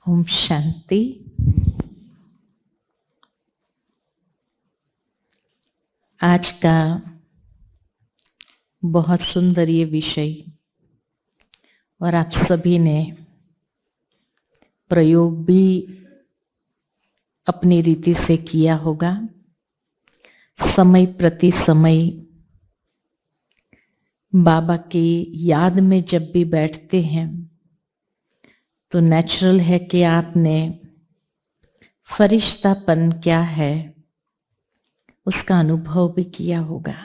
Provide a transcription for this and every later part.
ओम शांति। आज का बहुत सुंदर ये विषय और आप सभी ने प्रयोग भी अपनी रीति से किया होगा। समय प्रति समय बाबा की याद में जब भी बैठते हैं तो नेचुरल है कि आपने फरिश्तापन क्या है उसका अनुभव भी किया होगा।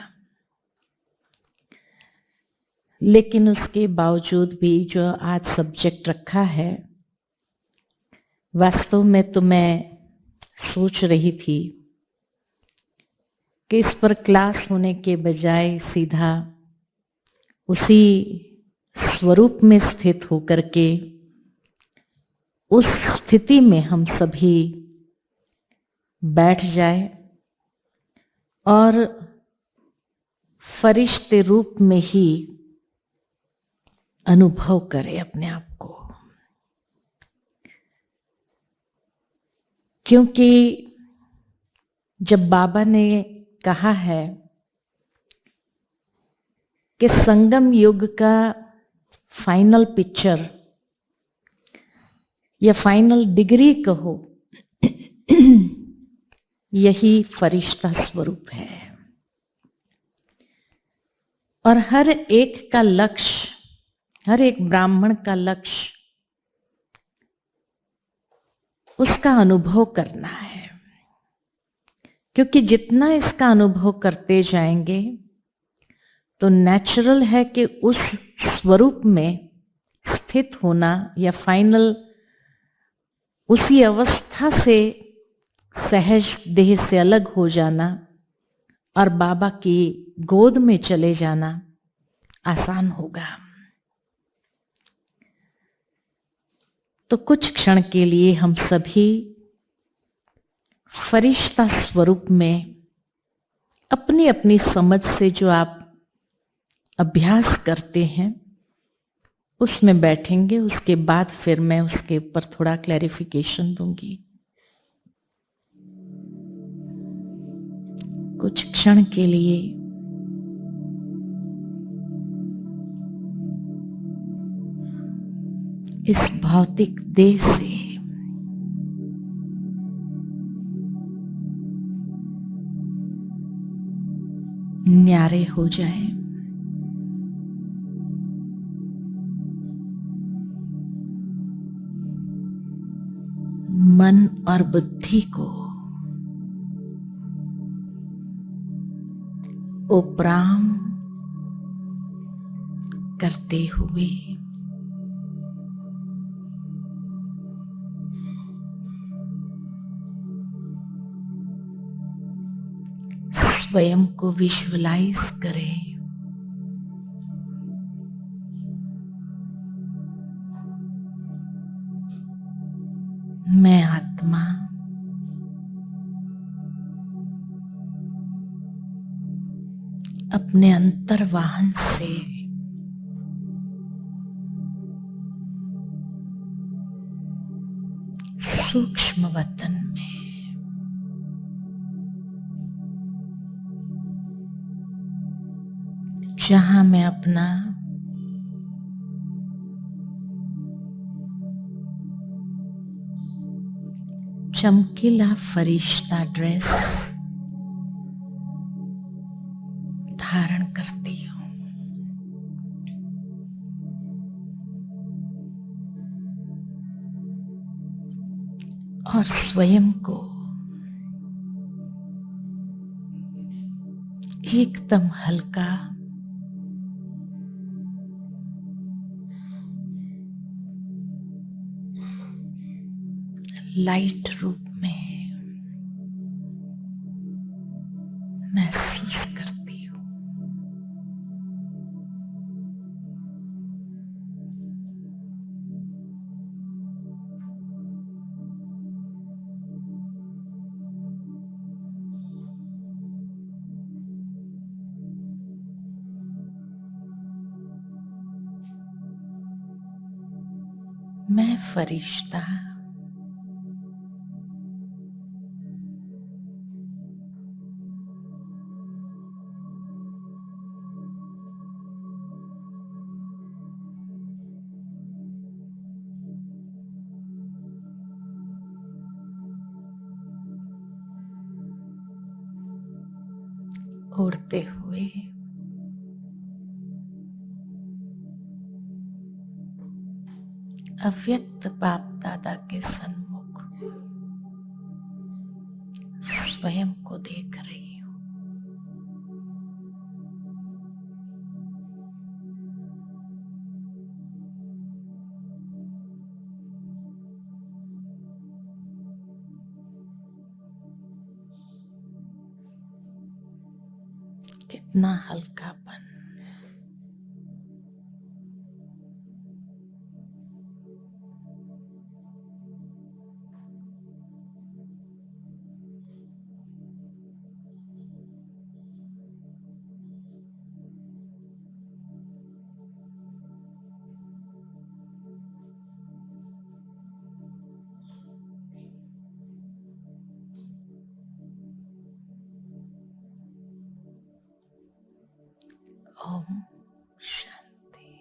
लेकिन उसके बावजूद भी जो आज सब्जेक्ट रखा है, वास्तव में तो मैं सोच रही थी कि इस पर क्लास होने के बजाय सीधा उसी स्वरूप में स्थित होकर के उस स्थिति में हम सभी बैठ जाए और फरिश्ते रूप में ही अनुभव करें अपने आप को। क्योंकि जब बाबा ने कहा है कि संगम युग का फाइनल पिक्चर या फाइनल डिग्री कहो, यही फरिश्ता स्वरूप है। और हर एक का लक्ष्य, हर एक ब्राह्मण का लक्ष्य उसका अनुभव करना है। क्योंकि जितना इसका अनुभव करते जाएंगे तो नेचुरल है कि उस स्वरूप में स्थित होना या फाइनल उसी अवस्था से सहज देह से अलग हो जाना और बाबा की गोद में चले जाना आसान होगा। तो कुछ क्षण के लिए हम सभी फरिश्ता स्वरूप में अपनी अपनी समझ से जो आप अभ्यास करते हैं उसमें बैठेंगे। उसके बाद फिर मैं उसके ऊपर थोड़ा क्लैरिफिकेशन दूंगी। कुछ क्षण के लिए इस भौतिक देह से न्यारे हो जाएं। मन और बुद्धि को उपराम करते हुए स्वयं को विजुअलाइज करें। मैं आत्मा अपने अंतर्वाहन से सूक्ष्म वतन में जहां मैं अपना चमकीला फरिश्ता ड्रेस धारण करती हूं और स्वयं को एकदम हल्का लाइट रूप में महसूस करती हूं। मैं फरिश्ता उड़ते हुए अव्यक्त बाप दादा के सन्मुख स्वयं को देख रही हूं। कितना हल्कापन, ओम शांति।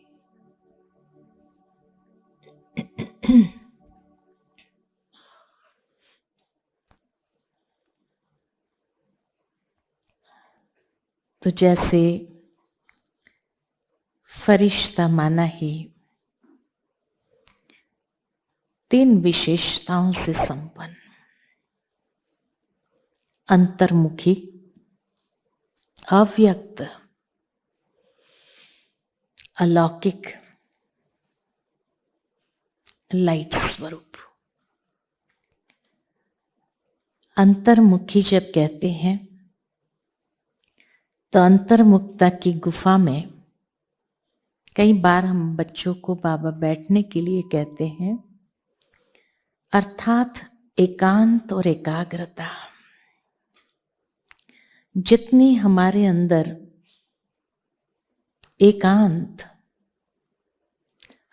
तो जैसे फरिश्ता माना ही 3 विशेषताओं से संपन्न, अंतर्मुखी, अव्यक्त, अलौकिक, लाइट स्वरूप। अंतर्मुखी जब कहते हैं तो अंतर्मुखता की गुफा में कई बार हम बच्चों को बाबा बैठने के लिए कहते हैं, अर्थात एकांत और एकाग्रता। जितनी हमारे अंदर एकांत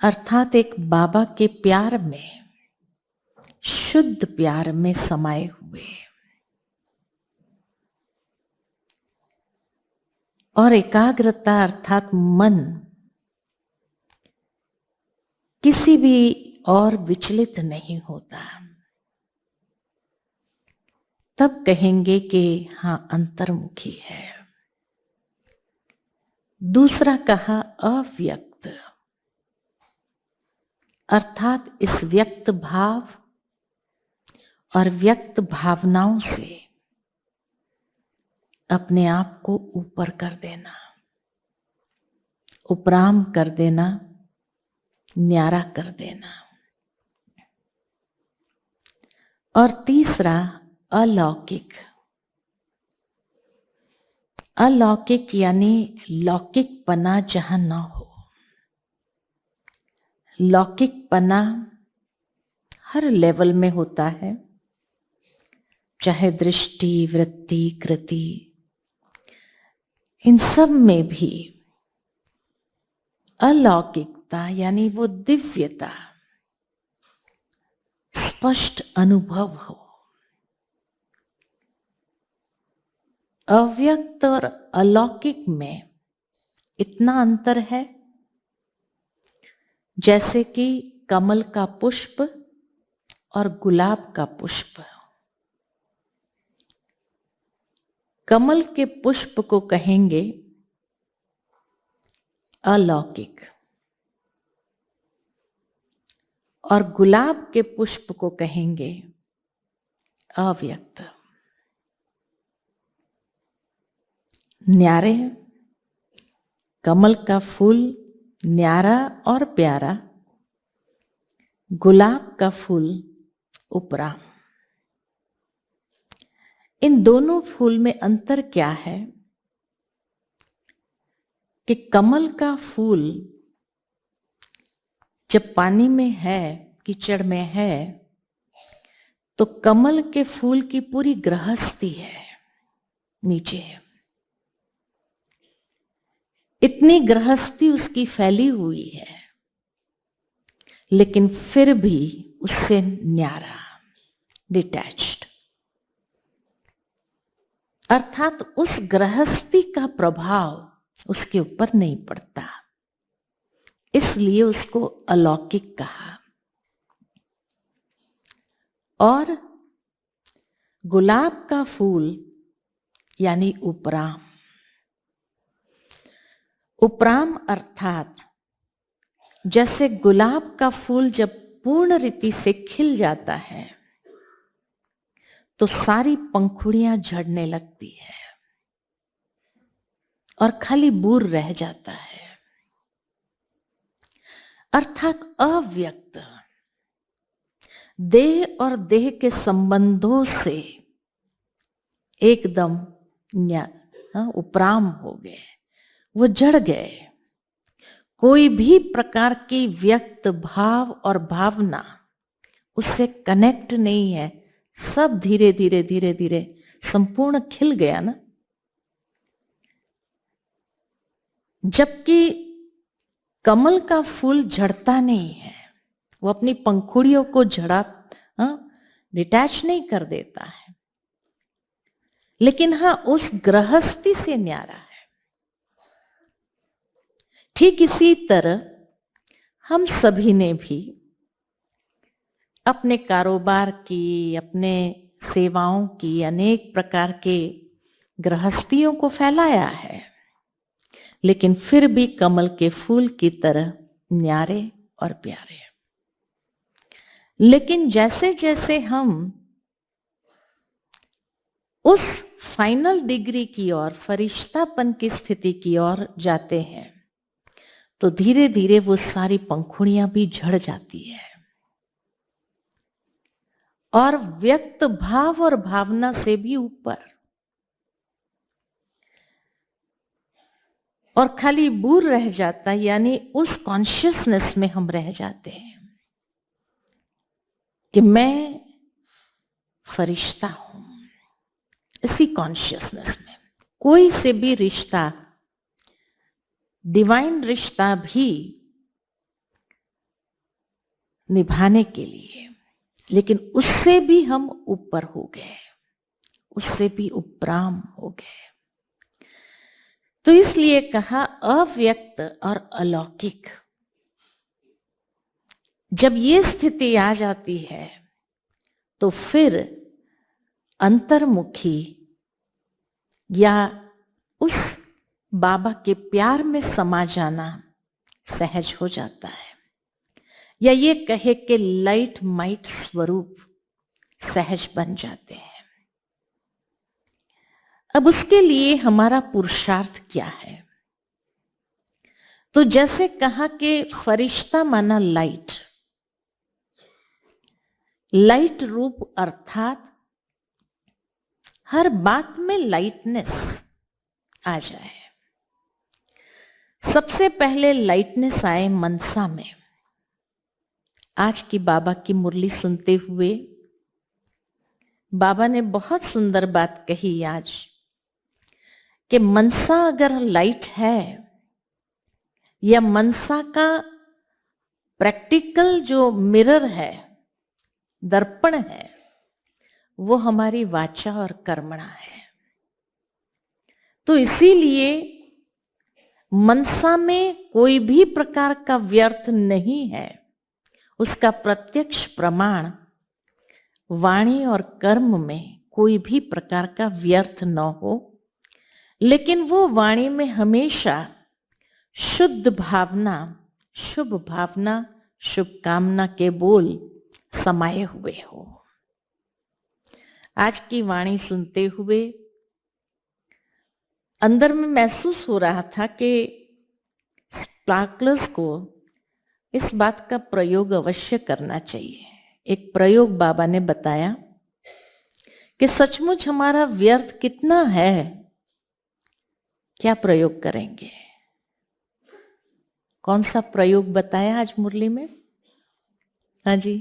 अर्थात एक बाबा के प्यार में, शुद्ध प्यार में समाये हुए, और एकाग्रता अर्थात मन किसी भी और विचलित नहीं होता, तब कहेंगे कि हाँ अंतर्मुखी है। दूसरा कहा अव्यक्त, अर्थात इस व्यक्त भाव और व्यक्त भावनाओं से अपने आप को ऊपर कर देना, उपराम कर देना, न्यारा कर देना। और तीसरा अलौकिक, अलौकिक यानी लौकिकपना जहां ना हो। लौकिकपना हर लेवल में होता है, चाहे दृष्टि, वृत्ति, कृति, इन सब में भी अलौकिकता यानी वो दिव्यता, स्पष्ट अनुभव हो। अव्यक्त और अलौकिक में इतना अंतर है जैसे कि कमल का पुष्प और गुलाब का पुष्प। कमल के पुष्प को कहेंगे अलौकिक और गुलाब के पुष्प को कहेंगे अव्यक्त। न्यारे, कमल का फूल न्यारा और प्यारा, गुलाब का फूल उपरा। इन दोनों फूल में अंतर क्या है कि कमल का फूल जब पानी में है, कीचड़ में है, तो कमल के फूल की पूरी गृहस्थी है नीचे, इतनी गृहस्थी उसकी फैली हुई है, लेकिन फिर भी उससे न्यारा, डिटैच्ड, अर्थात उस गृहस्थी का प्रभाव उसके ऊपर नहीं पड़ता, इसलिए उसको अलौकिक कहा। और गुलाब का फूल यानी उपराम, उपराम अर्थात जैसे गुलाब का फूल जब पूर्ण रीति से खिल जाता है तो सारी पंखुड़ियां झड़ने लगती है और खाली बूर रह जाता है। अर्थात अव्यक्त देह और देह के संबंधों से एकदम उपराम हो गए, वो जड़ गए। कोई भी प्रकार की व्यक्त भाव और भावना उससे कनेक्ट नहीं है, सब धीरे धीरे धीरे धीरे संपूर्ण खिल गया ना। जबकि कमल का फूल झड़ता नहीं है, वो अपनी पंखुड़ियों को डिटैच नहीं कर देता है, लेकिन हाँ उस गृहस्थी से न्यारा है। ठीक इसी तरह हम सभी ने भी अपने कारोबार की, अपने सेवाओं की अनेक प्रकार के गृहस्थियों को फैलाया है, लेकिन फिर भी कमल के फूल की तरह न्यारे और प्यारे। लेकिन जैसे जैसे हम उस फाइनल डिग्री की ओर, फरिश्तापन की स्थिति की ओर जाते हैं तो धीरे धीरे वो सारी पंखुड़ियां भी झड़ जाती है और व्यक्त भाव और भावना से भी ऊपर, और खाली बूर रह जाता, यानी उस कॉन्शियसनेस में हम रह जाते हैं कि मैं फरिश्ता हूं। इसी कॉन्शियसनेस में कोई से भी रिश्ता, डिवाइन रिश्ता भी निभाने के लिए, लेकिन उससे भी हम ऊपर हो गए, उससे भी उपराम हो गए। तो इसलिए कहा अव्यक्त और अलौकिक। जब ये स्थिति आ जाती है तो फिर अंतर्मुखी या उस बाबा के प्यार में समा जाना सहज हो जाता है, या ये कहे कि लाइट माइट स्वरूप सहज बन जाते हैं। अब उसके लिए हमारा पुरुषार्थ क्या है? तो जैसे कहा कि फरिश्ता माना लाइट, लाइट रूप अर्थात हर बात में लाइटनेस आ जाए। सबसे पहले लाइटनेस आए मनसा में। आज की बाबा की मुरली सुनते हुए बाबा ने बहुत सुंदर बात कही आज कि मनसा अगर लाइट है, या मनसा का प्रैक्टिकल जो मिरर है, दर्पण है, वो हमारी वाचा और कर्मणा है। तो इसीलिए मनसा में कोई भी प्रकार का व्यर्थ नहीं है। उसका प्रत्यक्ष प्रमाण वाणी और कर्म में कोई भी प्रकार का व्यर्थ न हो, लेकिन वो वाणी में हमेशा शुद्ध भावना, शुभ भावना, शुभकामना के बोल समाये हुए हो। आज की वाणी सुनते हुए अंदर में महसूस हो रहा था कि स्पार्कलर्स को इस बात का प्रयोग अवश्य करना चाहिए। एक प्रयोग बाबा ने बताया कि सचमुच हमारा व्यर्थ कितना है। क्या प्रयोग करेंगे? कौन सा प्रयोग बताया आज मुरली में? हाँ जी,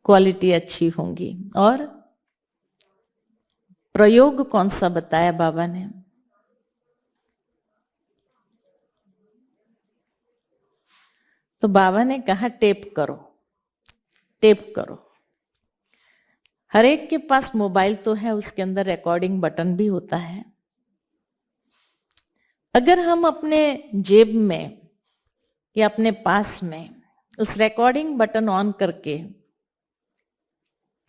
क्वालिटी अच्छी होंगी। और प्रयोग कौन सा बताया बाबा ने? तो बाबा ने कहा टेप करो, टेप करो। हर एक के पास मोबाइल तो है, उसके अंदर रिकॉर्डिंग बटन भी होता है। अगर हम अपने जेब में या अपने पास में उस रिकॉर्डिंग बटन ऑन करके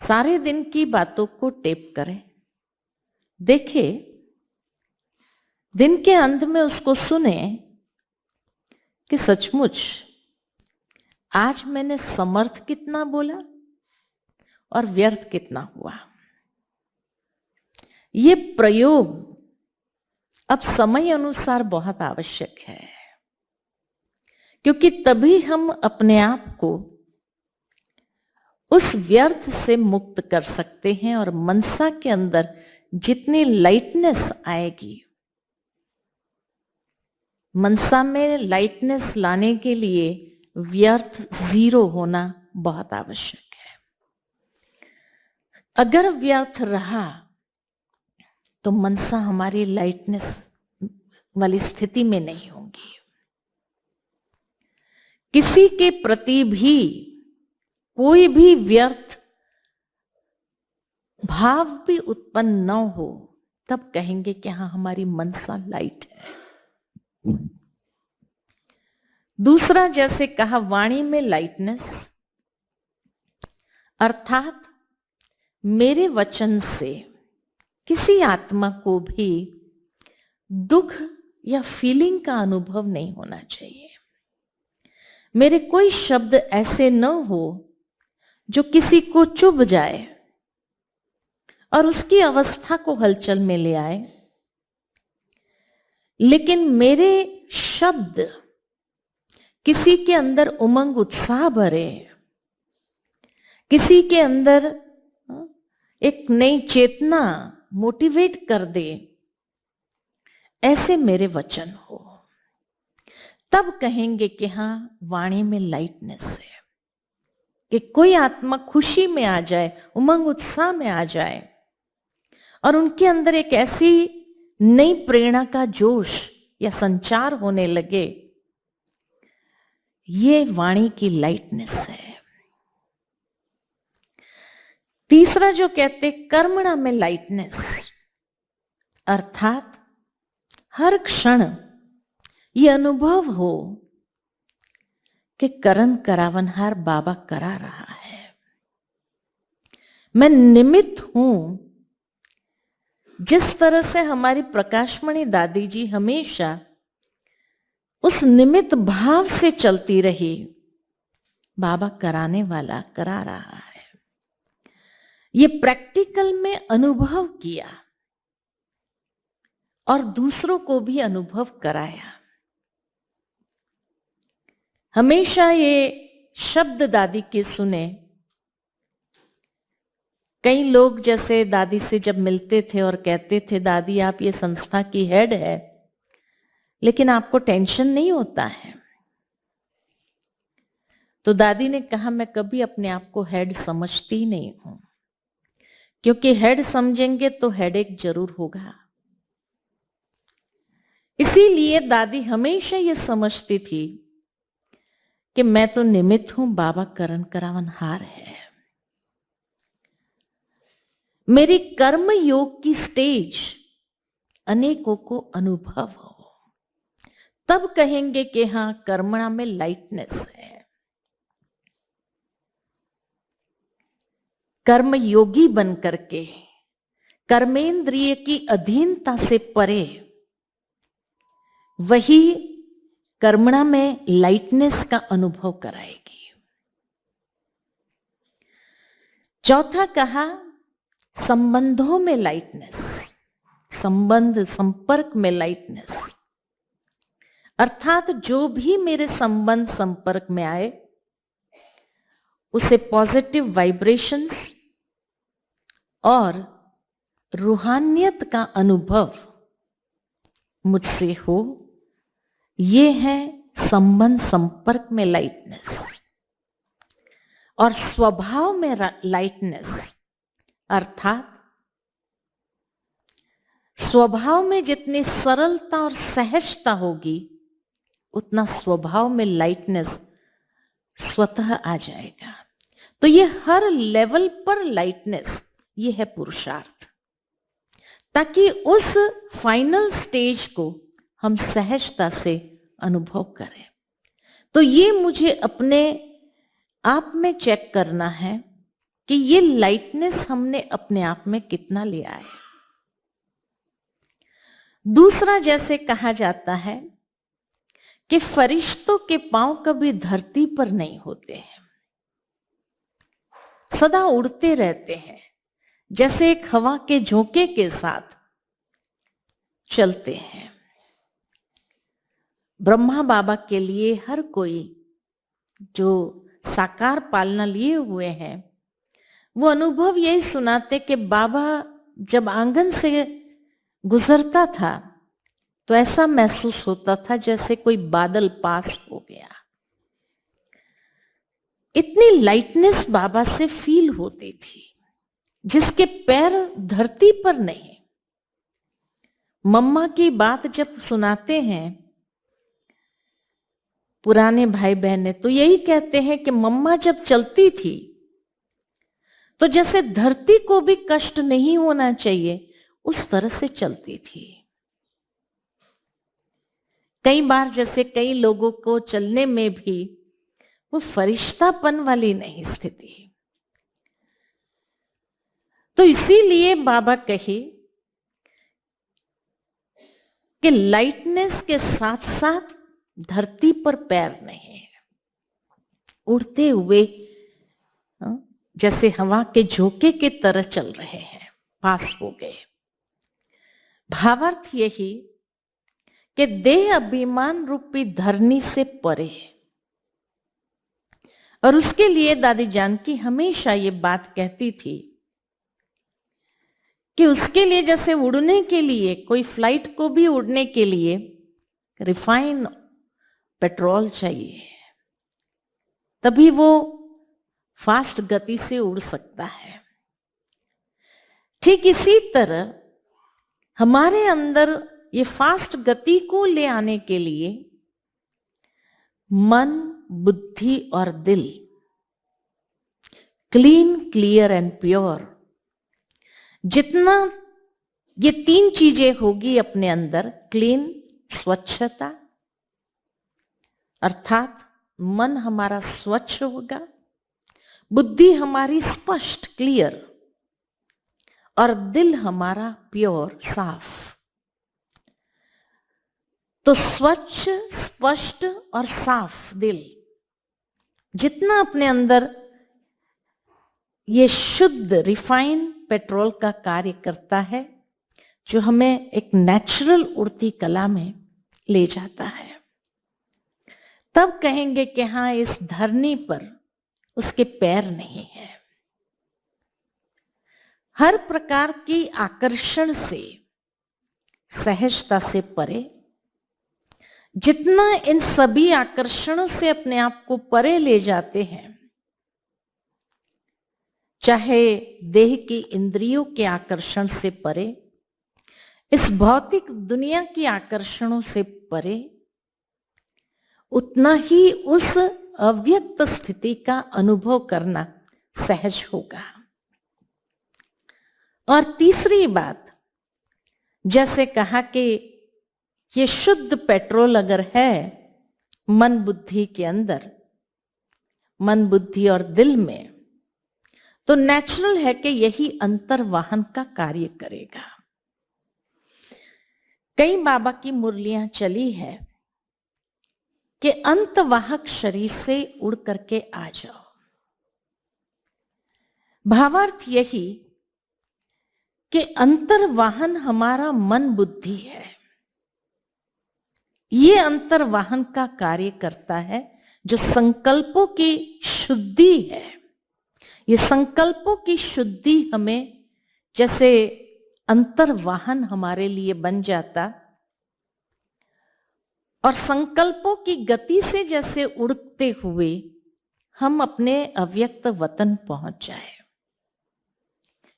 सारे दिन की बातों को टेप करें, देखें, दिन के अंत में उसको सुने कि सचमुच आज मैंने समर्थ कितना बोला और व्यर्थ कितना हुआ। ये प्रयोग अब समय अनुसार बहुत आवश्यक है, क्योंकि तभी हम अपने आप को उस व्यर्थ से मुक्त कर सकते हैं और मनसा के अंदर जितनी लाइटनेस आएगी, मनसा में लाइटनेस लाने के लिए व्यर्थ जीरो होना बहुत आवश्यक है। अगर व्यर्थ रहा तो मनसा हमारी लाइटनेस वाली स्थिति में नहीं होगी। किसी के प्रति भी कोई भी व्यर्थ भाव भी उत्पन्न न हो, तब कहेंगे कि हाँ, हमारी मनसा लाइट है। दूसरा, जैसे कहा, वाणी में लाइटनेस, अर्थात मेरे वचन से किसी आत्मा को भी दुख या फीलिंग का अनुभव नहीं होना चाहिए। मेरे कोई शब्द ऐसे न हो जो किसी को चुभ जाए और उसकी अवस्था को हलचल में ले आए, लेकिन मेरे शब्द किसी के अंदर उमंग उत्साह भरे, किसी के अंदर एक नई चेतना मोटिवेट कर दे, ऐसे मेरे वचन हो, तब कहेंगे कि हाँ, वाणी में लाइटनेस है। कि कोई आत्मा खुशी में आ जाए, उमंग उत्साह में आ जाए और उनके अंदर एक ऐसी नई प्रेरणा का जोश या संचार होने लगे, ये वाणी की लाइटनेस है। तीसरा जो कहते कर्मणा में लाइटनेस, अर्थात हर क्षण ये अनुभव हो कि करण करावनहार बाबा करा रहा है, मैं निमित्त हूं। जिस तरह से हमारी प्रकाशमणि दादी जी हमेशा उस निमित्त भाव से चलती रही, बाबा कराने वाला करा रहा है, ये प्रैक्टिकल में अनुभव किया और दूसरों को भी अनुभव कराया। हमेशा ये शब्द दादी के सुने। कई लोग जैसे दादी से जब मिलते थे और कहते थे, दादी आप ये संस्था की हेड है, लेकिन आपको टेंशन नहीं होता है? तो दादी ने कहा, मैं कभी अपने आप को हेड समझती नहीं हूं, क्योंकि हेड समझेंगे तो हेडेक जरूर होगा। इसीलिए दादी हमेशा ये समझती थी कि मैं तो निमित्त हूं, बाबा करण करावनहार है। मेरी कर्म योग की स्टेज अनेकों को अनुभव हो, तब कहेंगे कि हां, कर्मणा में लाइटनेस है। कर्म योगी बन करके कर्मेंद्रिय की अधीनता से परे वही कर्मणा में लाइटनेस का अनुभव कराएगी। चौथा कहा, संबंधों में लाइटनेस, संबंध संपर्क में लाइटनेस, अर्थात जो भी मेरे संबंध संपर्क में आए उसे पॉजिटिव वाइब्रेशंस और रूहानियत का अनुभव मुझसे हो, ये है संबंध संपर्क में लाइटनेस। और स्वभाव में लाइटनेस, अर्थात स्वभाव में जितनी सरलता और सहजता होगी, उतना स्वभाव में लाइटनेस स्वतः आ जाएगा। तो ये हर लेवल पर लाइटनेस, ये है पुरुषार्थ, ताकि उस फाइनल स्टेज को हम सहजता से अनुभव करें। तो ये मुझे अपने आप में चेक करना है कि ये लाइटनेस हमने अपने आप में कितना लिया है। दूसरा, जैसे कहा जाता है कि फरिश्तों के पांव कभी धरती पर नहीं होते हैं, सदा उड़ते रहते हैं, जैसे एक हवा के झोंके के साथ चलते हैं। ब्रह्मा बाबा के लिए हर कोई जो साकार पालना लिए हुए हैं, वो अनुभव यही सुनाते कि बाबा जब आंगन से गुजरता था तो ऐसा महसूस होता था जैसे कोई बादल पास हो गया। इतनी लाइटनेस बाबा से फील होती थी, जिसके पैर धरती पर नहीं। मम्मा की बात जब सुनाते हैं पुराने भाई बहने, तो यही कहते हैं कि मम्मा जब चलती थी तो जैसे धरती को भी कष्ट नहीं होना चाहिए उस तरह से चलती थी। कई बार जैसे कई लोगों को चलने में भी वो फरिश्तापन वाली नहीं स्थिति। तो इसीलिए बाबा कहे कि लाइटनेस के साथ साथ धरती पर पैर नहीं है, उड़ते हुए जैसे हवा के झोंके की तरह चल रहे हैं, पास हो गए। भावार्थ यही कि देह अभिमान रूपी धरनी से परे है। और उसके लिए दादी जानकी हमेशा ये बात कहती थी कि उसके लिए जैसे उड़ने के लिए, कोई फ्लाइट को भी उड़ने के लिए रिफाइन पेट्रोल चाहिए, तभी वो फास्ट गति से उड़ सकता है। ठीक इसी तरह हमारे अंदर ये फास्ट गति को ले आने के लिए मन, बुद्धि और दिल क्लीन, क्लियर एंड प्योर, जितना ये तीन चीजें होगी अपने अंदर, क्लीन स्वच्छता, अर्थात मन हमारा स्वच्छ होगा, बुद्धि हमारी स्पष्ट क्लियर, और दिल हमारा प्योर साफ। तो स्वच्छ, स्पष्ट और साफ दिल जितना अपने अंदर ये शुद्ध रिफाइन पेट्रोल का कार्य करता है, जो हमें एक नेचुरल उड़ती कला में ले जाता है, तब कहेंगे कि हाँ, इस धरनी पर उसके पैर नहीं है। हर प्रकार की आकर्षण से, सहजता से परे, जितना इन सभी आकर्षणों से अपने आप को परे ले जाते हैं, चाहे देह की इंद्रियों के आकर्षण से परे, इस भौतिक दुनिया की आकर्षणों से परे, उतना ही उस अव्यक्त स्थिति का अनुभव करना सहज होगा। और तीसरी बात, जैसे कहा कि ये शुद्ध पेट्रोल अगर है मन बुद्धि के अंदर, मन बुद्धि और दिल में, तो नेचुरल है कि यही अंतर्वाहन का कार्य करेगा। कई बाबा की मुरलियां चली है कि अंतवाहक शरीर से उड़ करके आ जाओ। भावार्थ यही कि अंतर्वाहन हमारा मन बुद्धि है। ये अंतर्वाहन का कार्य करता है, जो संकल्पों की शुद्धि है। ये संकल्पों की शुद्धि हमें जैसे अंतर्वाहन हमारे लिए बन जाता, और संकल्पों की गति से जैसे उड़ते हुए हम अपने अव्यक्त वतन पहुंच जाए,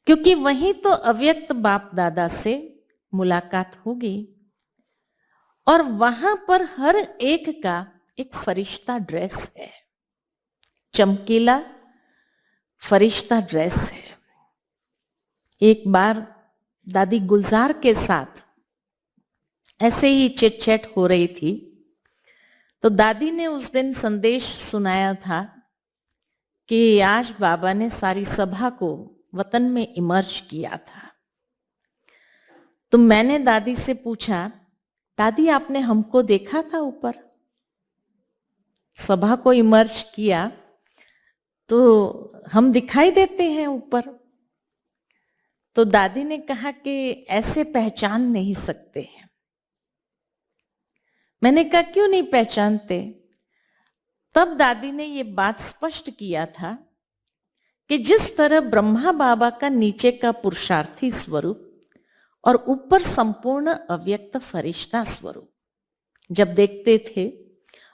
क्योंकि वहीं तो अव्यक्त बाप दादा से मुलाकात होगी, और वहां पर हर एक का एक फरिश्ता ड्रेस है, चमकीला फरिश्ता ड्रेस है। एक बार दादी गुलजार के साथ ऐसे ही चिट चैट हो रही थी, तो दादी ने उस दिन संदेश सुनाया था कि आज बाबा ने सारी सभा को वतन में इमर्ज किया था। तो मैंने दादी से पूछा, दादी आपने हमको देखा था ऊपर? सभा को इमर्ज किया तो हम दिखाई देते हैं ऊपर। तो दादी ने कहा कि ऐसे पहचान नहीं सकते हैं। मैंने कहा क्यों नहीं पहचानते? तब दादी ने ये बात स्पष्ट किया था कि जिस तरह ब्रह्मा बाबा का नीचे का पुरुषार्थी स्वरूप और ऊपर संपूर्ण अव्यक्त फरिश्ता स्वरूप जब देखते थे,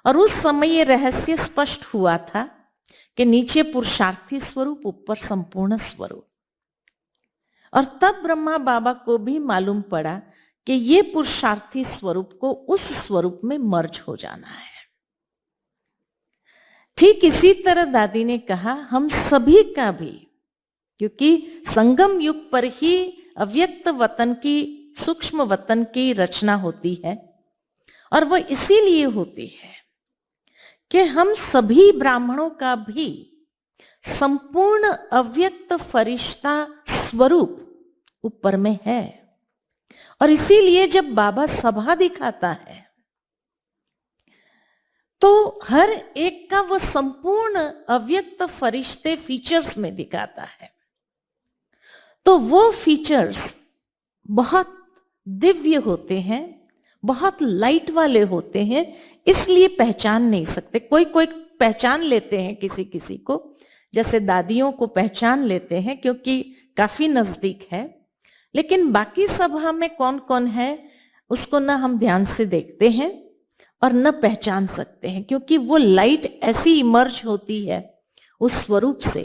और उस समय ये रहस्य स्पष्ट हुआ था कि नीचे पुरुषार्थी स्वरूप, ऊपर संपूर्ण स्वरूप। और तब ब्रह्मा बाबा को भी मालूम पड़ा कि ये पुरुषार्थी स्वरूप को उस स्वरूप में मर्ज हो जाना है। ठीक इसी तरह दादी ने कहा हम सभी का भी, क्योंकि संगम युग पर ही अव्यक्त वतन की, सूक्ष्म वतन की रचना होती है, और वह इसीलिए होती है कि हम सभी ब्राह्मणों का भी संपूर्ण अव्यक्त फरिश्ता स्वरूप ऊपर में है। और इसीलिए जब बाबा सभा दिखाता है तो हर एक का वो संपूर्ण अव्यक्त फरिश्ते फीचर्स में दिखाता है। तो वो फीचर्स बहुत दिव्य होते हैं, बहुत लाइट वाले होते हैं, इसलिए पहचान नहीं सकते। कोई कोई पहचान लेते हैं किसी किसी को, जैसे दादियों को पहचान लेते हैं क्योंकि काफी नजदीक है, लेकिन बाकी सभा में कौन कौन है उसको ना हम ध्यान से देखते हैं और न पहचान सकते हैं, क्योंकि वो लाइट ऐसी इमर्ज होती है उस स्वरूप से,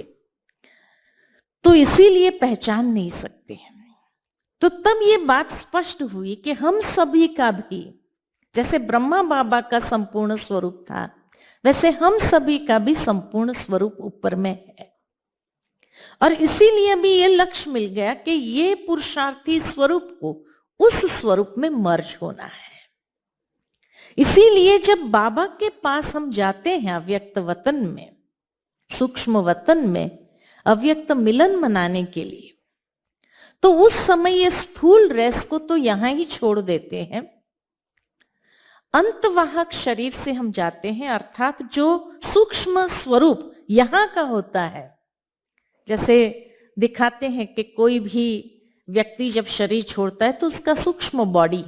तो इसीलिए पहचान नहीं सकते हैं। तो तब ये बात स्पष्ट हुई कि हम सभी का भी, जैसे ब्रह्मा बाबा का संपूर्ण स्वरूप था, वैसे हम सभी का भी संपूर्ण स्वरूप ऊपर में है। और इसीलिए भी ये लक्ष्य मिल गया कि ये पुरुषार्थी स्वरूप को उस स्वरूप में मर्ज होना है। इसीलिए जब बाबा के पास हम जाते हैं अव्यक्त वतन में, सूक्ष्म वतन में अव्यक्त मिलन मनाने के लिए, तो उस समय ये स्थूल रेस को तो यहां ही छोड़ देते हैं, अंतवाहक शरीर से हम जाते हैं, अर्थात जो सूक्ष्म स्वरूप यहां का होता है। जैसे दिखाते हैं कि कोई भी व्यक्ति जब शरीर छोड़ता है तो उसका सूक्ष्म बॉडी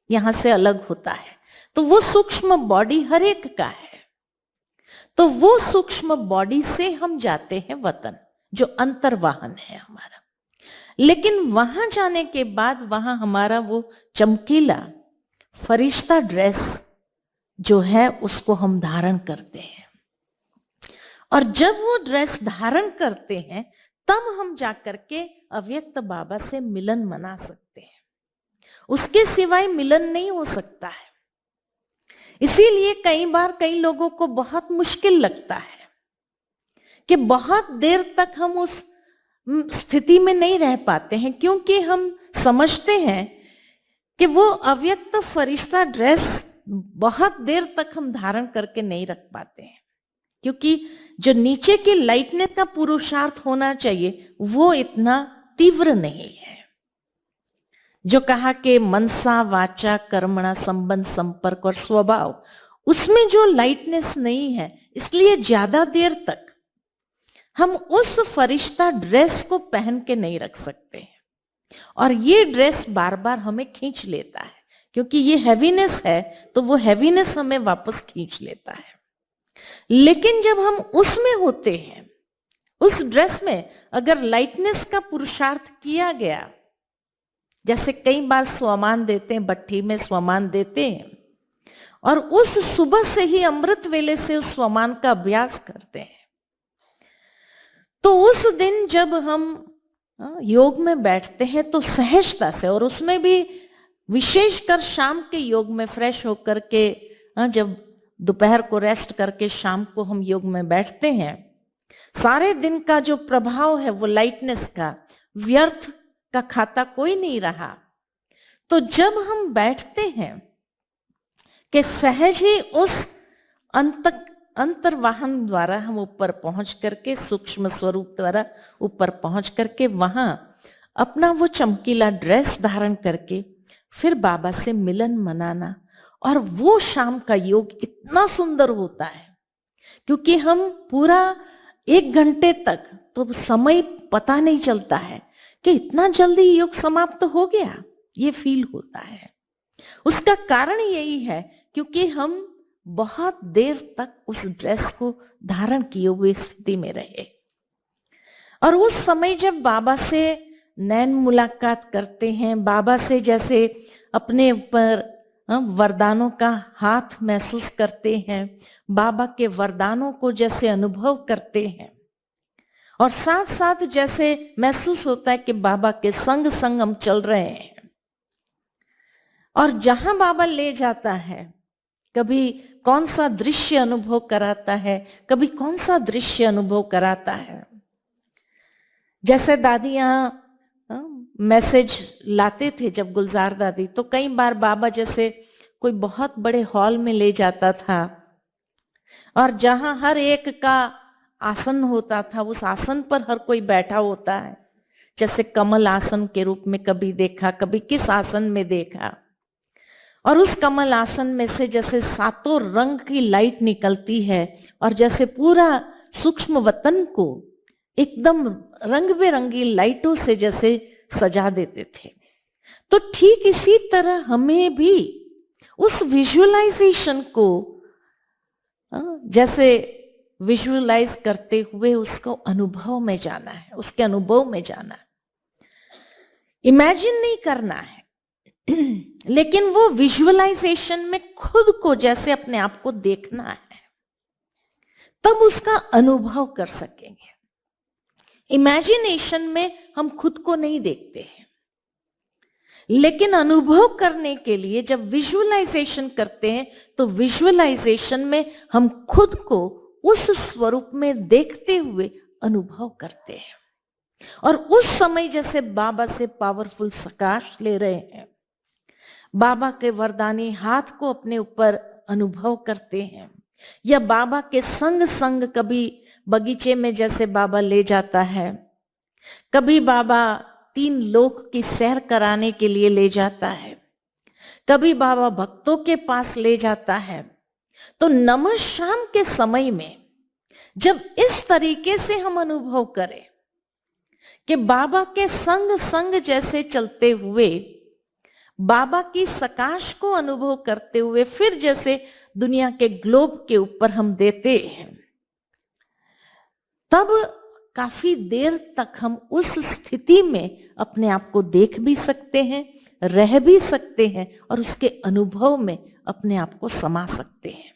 यहां से अलग होता है, तो वो सूक्ष्म बॉडी हर एक का है। तो वो सूक्ष्म बॉडी से हम जाते हैं वतन, जो अंतर्वाहन है हमारा। लेकिन वहां जाने के बाद वहां हमारा वो चमकीला फरिश्ता ड्रेस जो है उसको हम धारण करते हैं, और जब वो ड्रेस धारण करते हैं तब हम जाकर के अव्यक्त बाबा से मिलन मना सकते हैं। उसके सिवाय मिलन नहीं हो सकता है। इसीलिए कई बार कई लोगों को बहुत मुश्किल लगता है कि बहुत देर तक हम उस स्थिति में नहीं रह पाते हैं, क्योंकि हम समझते हैं कि वो अव्यक्त फरिश्ता ड्रेस बहुत देर तक हम धारण करके नहीं रख पाते हैं, क्योंकि जो नीचे की लाइटनेस का पुरुषार्थ होना चाहिए वो इतना तीव्र नहीं है। जो कहा कि मनसा वाचा कर्मणा संबंध संपर्क और स्वभाव, उसमें जो लाइटनेस नहीं है, इसलिए ज्यादा देर तक हम उस फरिश्ता ड्रेस को पहन के नहीं रख सकते हैं। और ये ड्रेस बार बार हमें खींच लेता है, क्योंकि ये हैवीनेस है तो वो हैवीनेस हमें वापस खींच लेता है। लेकिन जब हम उसमें होते हैं, उस ड्रेस में अगर लाइटनेस का पुरुषार्थ किया गया, जैसे कई बार स्वमान देते हैं, भट्ठी में स्वमान देते हैं, और उस सुबह से ही अमृत वेले से उस स्वमान का अभ्यास करते हैं, तो उस दिन जब हम योग में बैठते हैं तो सहजता से, और उसमें भी विशेषकर शाम के योग में फ्रेश होकर के, जब दोपहर को रेस्ट करके शाम को हम योग में बैठते हैं, सारे दिन का जो प्रभाव है वो लाइटनेस का, व्यर्थ का खाता कोई नहीं रहा। तो जब हम बैठते हैं कि सहज ही उस अंतर्वाहन द्वारा हम ऊपर पहुंच करके, सूक्ष्म स्वरूप द्वारा ऊपर पहुंच करके वहां अपना वो चमकीला ड्रेस धारण करके फिर बाबा से मिलन मनाना। और वो शाम का योग इतना सुंदर होता है क्योंकि हम पूरा 1 घंटे तक, तो समय पता नहीं चलता है कि इतना जल्दी योग समाप्त हो गया, ये फील होता है। उसका कारण यही है क्योंकि हम बहुत देर तक उस ड्रेस को धारण किए हुए स्थिति में रहे। और उस समय जब बाबा से नैन मुलाकात करते हैं, बाबा से जैसे अपने ऊपर वरदानों का हाथ महसूस करते हैं, बाबा के वरदानों को जैसे अनुभव करते हैं, और साथ साथ जैसे महसूस होता है कि बाबा के संग संग हम चल रहे हैं। और जहां बाबा ले जाता है, कभी कौन सा दृश्य अनुभव कराता है, कभी कौन सा दृश्य अनुभव कराता है। जैसे दादी यहाँ मैसेज लाते थे जब गुलजार दादी, तो कई बार बाबा जैसे कोई बहुत बड़े हॉल में ले जाता था और जहां हर एक का आसन होता था, उस आसन पर हर कोई बैठा होता है। जैसे कमल आसन के रूप में कभी देखा, कभी किस आसन में देखा, और उस कमल आसन में से जैसे सातों रंग की लाइट निकलती है और जैसे पूरा सूक्ष्म वतन को एकदम रंग बिरंगी लाइटों से जैसे सजा देते थे। तो ठीक इसी तरह हमें भी उस विजुअलाइजेशन को जैसे विजुअलाइज करते हुए उसको अनुभव में जाना है, उसके अनुभव में जाना है। इमेजिन नहीं करना है, लेकिन वो विजुअलाइजेशन में खुद को जैसे अपने आप को देखना है, तब उसका अनुभव कर सकेंगे। इमेजिनेशन में हम खुद को नहीं देखते हैं, लेकिन अनुभव करने के लिए जब विजुअलाइजेशन करते हैं तो विजुअलाइजेशन में हम खुद को उस स्वरूप में देखते हुए अनुभव करते हैं। और उस समय जैसे बाबा से पावरफुल प्रकाश ले रहे हैं, बाबा के वरदानी हाथ को अपने ऊपर अनुभव करते हैं, या बाबा के संग संग कभी बगीचे में जैसे बाबा ले जाता है, कभी बाबा 3 लोक की सैर कराने के लिए ले जाता है, कभी बाबा भक्तों के पास ले जाता है। तो नमः शाम के समय में जब इस तरीके से हम अनुभव करें कि बाबा के संग संग जैसे चलते हुए, बाबा की प्रकाश को अनुभव करते हुए फिर जैसे दुनिया के ग्लोब के ऊपर हम देते हैं, तब काफी देर तक हम उस स्थिति में अपने आप को देख भी सकते हैं, रह भी सकते हैं और उसके अनुभव में अपने आप को समा सकते हैं।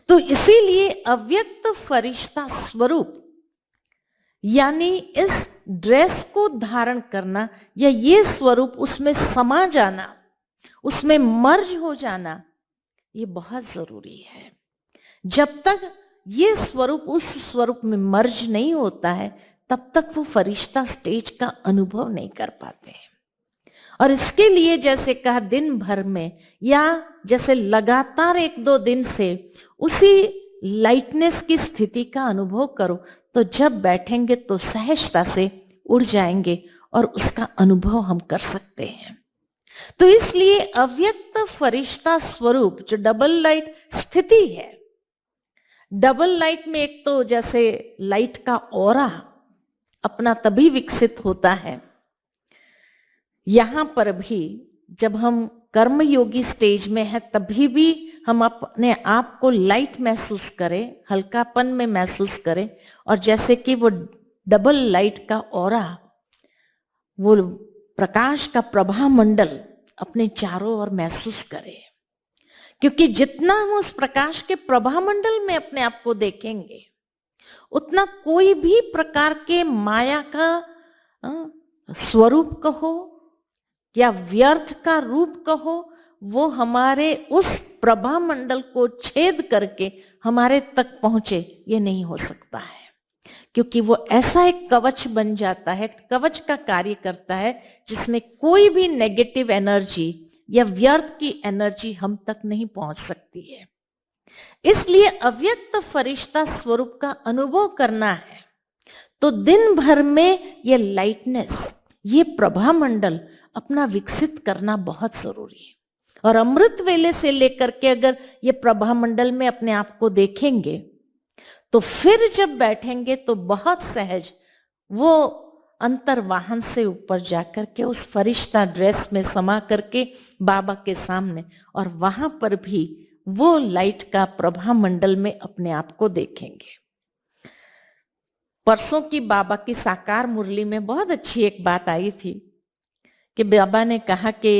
तो इसीलिए अव्यक्त फरिश्ता स्वरूप यानी इस ड्रेस को धारण करना या ये स्वरूप उसमें समा जाना, उसमें मर्ज हो जाना, ये बहुत जरूरी है। जब तक ये स्वरूप उस स्वरूप में मर्ज नहीं होता है, तब तक वो फरिश्ता स्टेज का अनुभव नहीं कर पाते हैं। और इसके लिए जैसे कहा दिन भर में या जैसे लगातार 1-2 दिन से उसी लाइटनेस की स्थिति का अनुभव करो, तो जब बैठेंगे तो सहजता से उड़ जाएंगे और उसका अनुभव हम कर सकते हैं। तो इसलिए अव्यक्त फरिश्ता स्वरूप जो डबल लाइट स्थिति है, डबल लाइट में एक तो जैसे लाइट का ऑरा अपना तभी विकसित होता है, यहां पर भी जब हम कर्मयोगी स्टेज में है तभी भी हम अपने आप को लाइट महसूस करें, हल्कापन में महसूस करें, और जैसे कि वो डबल लाइट का ऑरा, वो प्रकाश का प्रभा मंडल अपने चारों ओर महसूस करें। क्योंकि जितना हम उस प्रकाश के प्रभा मंडल में अपने आप को देखेंगे, उतना कोई भी प्रकार के माया का स्वरूप कहो या व्यर्थ का रूप कहो, वो हमारे उस प्रभा मंडल को छेद करके हमारे तक पहुंचे, ये नहीं हो सकता है। क्योंकि वो ऐसा एक कवच बन जाता है, कवच का कार्य करता है, जिसमें कोई भी नेगेटिव एनर्जी या व्यर्थ की एनर्जी हम तक नहीं पहुंच सकती है। इसलिए अव्यक्त फरिश्ता स्वरूप का अनुभव करना है तो दिन भर में ये लाइटनेस, ये प्रभा मंडल अपना विकसित करना बहुत जरूरी है। और अमृत वेले से लेकर के अगर ये प्रभा मंडल में अपने आप को देखेंगे तो फिर जब बैठेंगे तो बहुत सहज वो अंतर्वाहन से ऊपर जाकर के उस फरिश्ता ड्रेस में समा करके बाबा के सामने, और वहां पर भी वो लाइट का प्रभा मंडल में अपने आप को देखेंगे। परसों की बाबा की साकार मुरली में बहुत अच्छी एक बात आई थी कि बाबा ने कहा कि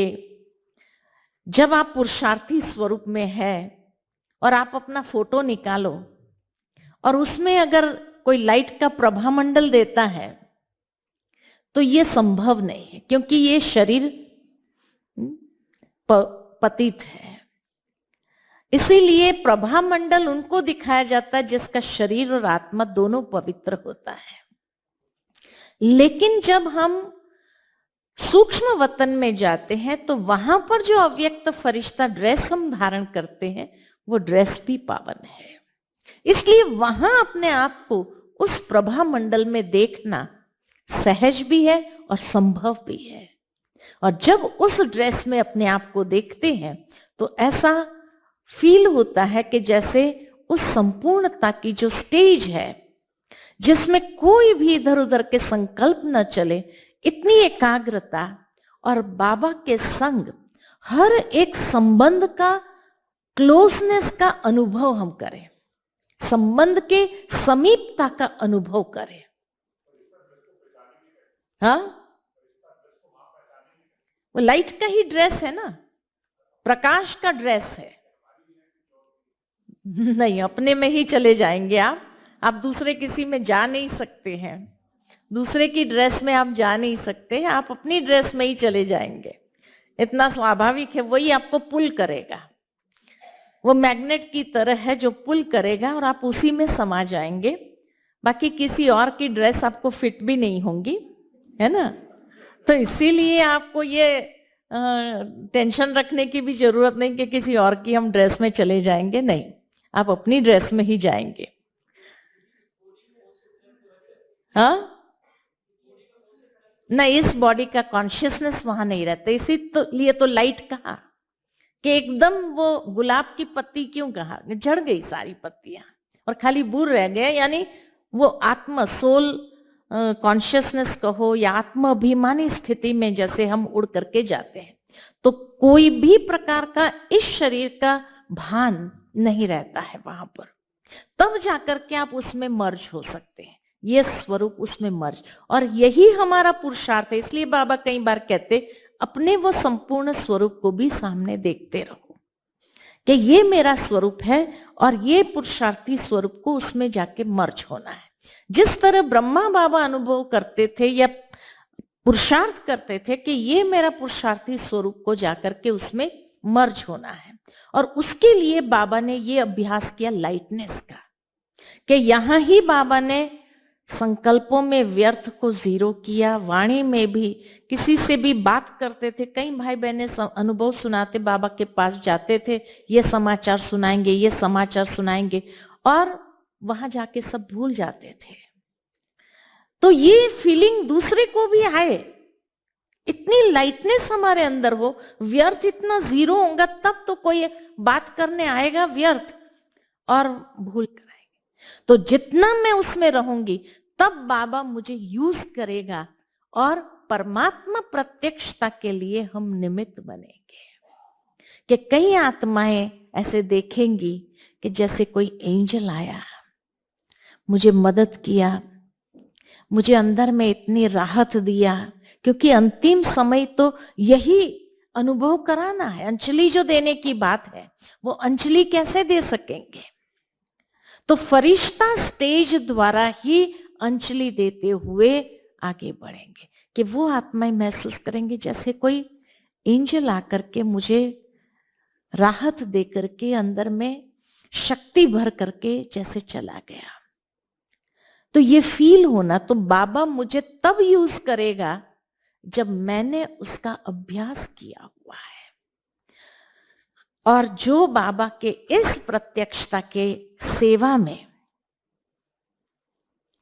जब आप पुरुषार्थी स्वरूप में है और आप अपना फोटो निकालो और उसमें अगर कोई लाइट का प्रभा मंडल देता है तो ये संभव नहीं है, क्योंकि ये शरीर पतित है। इसीलिए प्रभा मंडल उनको दिखाया जाता है जिसका शरीर और आत्मा दोनों पवित्र होता है। लेकिन जब हम सूक्ष्म वतन में जाते हैं तो वहां पर जो अव्यक्त फरिश्ता ड्रेस हम धारण करते हैं वो ड्रेस भी पावन है। इसलिए वहां अपने आप को उस प्रभा मंडल में देखना सहज भी है और संभव भी है। और जब उस ड्रेस में अपने आप को देखते हैं तो ऐसा फील होता है कि जैसे उस संपूर्णता की जो स्टेज है जिसमें कोई भी इधर उधर के संकल्प न चले, इतनी एकाग्रता और बाबा के संग हर एक संबंध का क्लोजनेस का अनुभव हम करें, संबंध के समीपता का अनुभव करें। हाँ, वो लाइट का ही ड्रेस है ना, प्रकाश का ड्रेस है। नहीं, अपने में ही चले जाएंगे आप दूसरे किसी में जा नहीं सकते हैं, दूसरे की ड्रेस में आप जा नहीं सकते, आप अपनी ड्रेस में ही चले जाएंगे। इतना स्वाभाविक है, वही आपको पुल करेगा, वो मैग्नेट की तरह है जो पुल करेगा और आप उसी में समा जाएंगे। बाकी किसी और की ड्रेस आपको फिट भी नहीं होंगी, है ना। तो इसीलिए आपको ये टेंशन रखने की भी जरूरत नहीं कि किसी और की हम ड्रेस में चले जाएंगे, नहीं, आप अपनी ड्रेस में ही जाएंगे। हाँ, नहीं, इस बॉडी का कॉन्शियसनेस वहां नहीं रहता, इसीलिए तो लाइट कहा कि एकदम वो गुलाब की पत्ती क्यों कहा, झड़ गई सारी पत्तियां और खाली बूर रह गए, यानी वो आत्मा सोल कॉन्शियसनेस कहो या आत्माभिमानी स्थिति में जैसे हम उड़ करके जाते हैं तो कोई भी प्रकार का इस शरीर का भान नहीं रहता है वहां पर, तब जाकर के आप उसमें मर्ज हो सकते हैं, ये स्वरूप उसमें मर्ज। और यही हमारा पुरुषार्थ है। इसलिए बाबा कई बार कहते अपने वो संपूर्ण स्वरूप को भी सामने देखते रहो कि ये मेरा स्वरूप है और ये पुरुषार्थी स्वरूप को उसमें जाके मर्ज होना है। जिस तरह ब्रह्मा बाबा अनुभव करते थे या पुरुषार्थ करते थे कि ये मेरा पुरुषार्थी स्वरूप को जाकर के उसमें मर्ज होना है, और उसके लिए बाबा ने ये अभ्यास किया लाइटनेस का, कि यहां ही बाबा ने संकल्पों में व्यर्थ को जीरो किया। वाणी में भी किसी से भी बात करते थे, कई भाई बहने अनुभव सुनाते बाबा के पास जाते थे, ये समाचार सुनाएंगे, ये समाचार सुनाएंगे, और वहां जाके सब भूल जाते थे। तो ये फीलिंग दूसरे को भी आए, इतनी लाइटनेस हमारे अंदर हो, व्यर्थ इतना जीरो होगा तब तो कोई बात करने आएगा व्यर्थ और भूल कराएंगे। तो जितना मैं उसमें रहूंगी तब बाबा मुझे यूज करेगा और परमात्मा प्रत्यक्षता के लिए हम निमित्त बनेंगे। कि कई आत्माएं ऐसे देखेंगी कि जैसे कोई एंजल आया, मुझे मदद किया, मुझे अंदर में इतनी राहत दिया, क्योंकि अंतिम समय तो यही अनुभव कराना है। अंजलि जो देने की बात है वो अंजलि कैसे दे सकेंगे, तो फरिश्ता स्टेज द्वारा ही अंजलि देते हुए आगे बढ़ेंगे कि वो आत्माएं महसूस करेंगे जैसे कोई एंजल आकर के मुझे राहत दे करके अंदर में शक्ति भर करके जैसे चला गया। तो ये फील होना, तो बाबा मुझे तब यूज करेगा जब मैंने उसका अभ्यास किया हुआ है। और जो बाबा के इस प्रत्यक्षता के सेवा में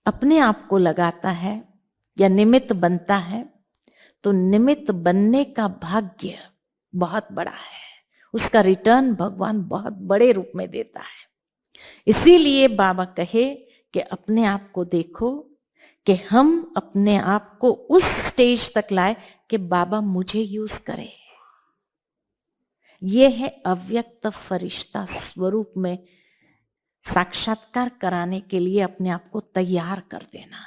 अपने आप को लगाता है या निमित्त बनता है, तो निमित्त बनने का भाग्य बहुत बड़ा है, उसका रिटर्न भगवान बहुत बड़े रूप में देता है। इसीलिए बाबा कहे कि अपने आप को देखो, कि हम अपने आप को उस स्टेज तक लाए कि बाबा मुझे यूज करे। यह है अव्यक्त फरिश्ता स्वरूप में साक्षात्कार कराने के लिए अपने आप को तैयार कर देना।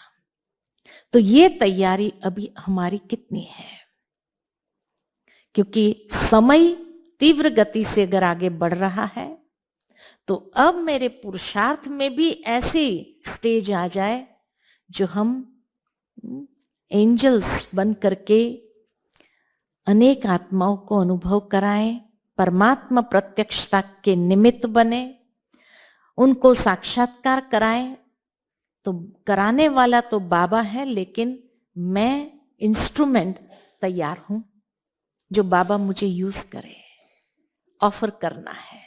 तो ये तैयारी अभी हमारी कितनी है? क्योंकि समय तीव्र गति से अगर आगे बढ़ रहा है, तो अब मेरे पुरुषार्थ में भी ऐसी स्टेज आ जाए जो हम एंजल्स बन करके अनेक आत्माओं को अनुभव कराएं, परमात्मा प्रत्यक्षता के निमित्त बने, उनको साक्षात्कार कराएं। तो कराने वाला तो बाबा है, लेकिन मैं इंस्ट्रूमेंट तैयार हूं जो बाबा मुझे यूज करे, ऑफर करना है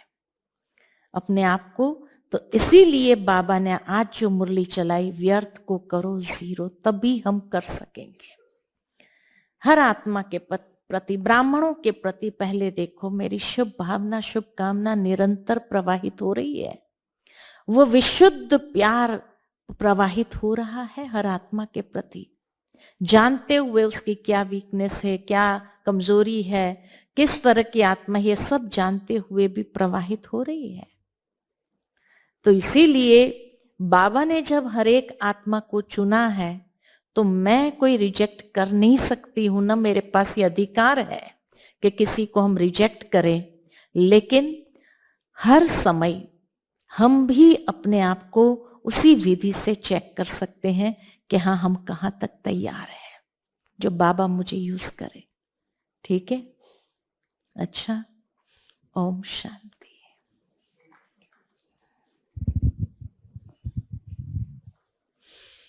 अपने आप को। तो इसीलिए बाबा ने आज जो मुरली चलाई, व्यर्थ को करो जीरो, तभी हम कर सकेंगे। हर आत्मा के प्रति, ब्राह्मणों के प्रति पहले देखो, मेरी शुभ भावना, शुभकामना निरंतर प्रवाहित हो रही है। वो विशुद्ध प्यार प्रवाहित हो रहा है हर आत्मा के प्रति, जानते हुए उसकी क्या वीकनेस है, क्या कमजोरी है, किस तरह की आत्मा, ये सब जानते हुए भी प्रवाहित हो रही है। तो इसीलिए बाबा ने जब हर एक आत्मा को चुना है, तो मैं कोई रिजेक्ट कर नहीं सकती हूं, ना मेरे पास ये अधिकार है कि किसी को हम रिजेक्ट करें। लेकिन हर समय हम भी अपने आप को उसी विधि से चेक कर सकते हैं कि हाँ, हम कहां तक तैयार हैं जो बाबा मुझे यूज करे। ठीक है? अच्छा, ओम शांति।